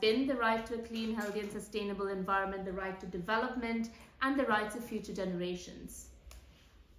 been the right to a clean, healthy and sustainable environment, the right to development, and the rights of future generations.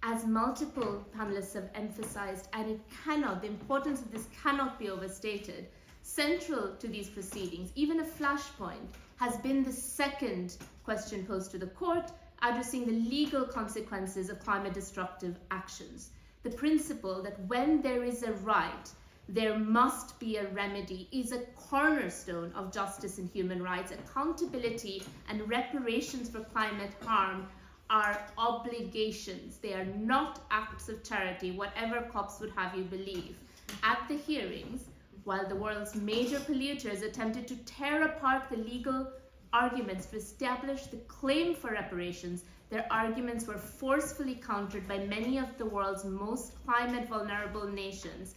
As multiple panelists have emphasized, and the importance of this cannot be overstated, central to these proceedings, even a flashpoint, has been the second question posed to the court, addressing the legal consequences of climate destructive actions. The principle that when there is a right, there must be a remedy is a cornerstone of justice and human rights. Accountability and reparations for climate harm are obligations. They are not acts of charity, whatever cops would have you believe. At the hearings, while the world's major polluters attempted to tear apart the legal arguments to establish the claim for reparations, their arguments were forcefully countered by many of the world's most climate vulnerable nations,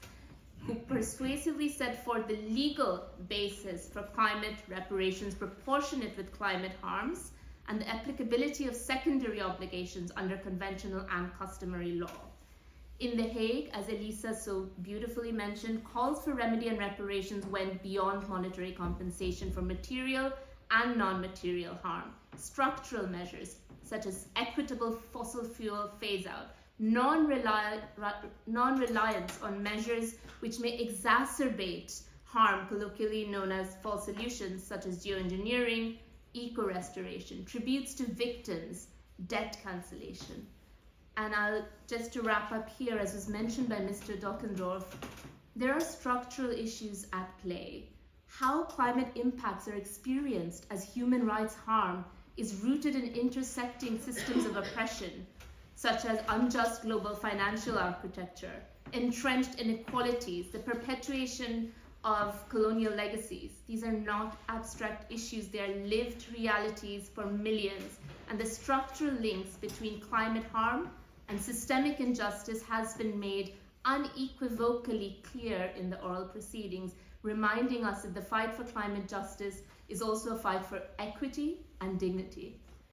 who persuasively set forth the legal basis for climate reparations proportionate with climate harms and the applicability of secondary obligations under conventional and customary law. In The Hague, as Elisa so beautifully mentioned, calls for remedy and reparations went beyond monetary compensation for material and non-material harm. Structural measures such as equitable fossil fuel phase-out, non-reliance on measures which may exacerbate harm, colloquially known as false solutions, such as geoengineering, eco-restoration, tributes to victims, debt cancellation. And just to wrap up here, as was mentioned by Mr. Dockendorf, there are structural issues at play. How climate impacts are experienced as human rights harm is rooted in intersecting systems of oppression, such as unjust global financial architecture, entrenched inequalities, the perpetuation of colonial legacies. These are not abstract issues, they are lived realities for millions, and the structural links between climate harm and systemic injustice has been made unequivocally clear in the oral proceedings, reminding us that the fight for climate justice is also a fight for equity and dignity.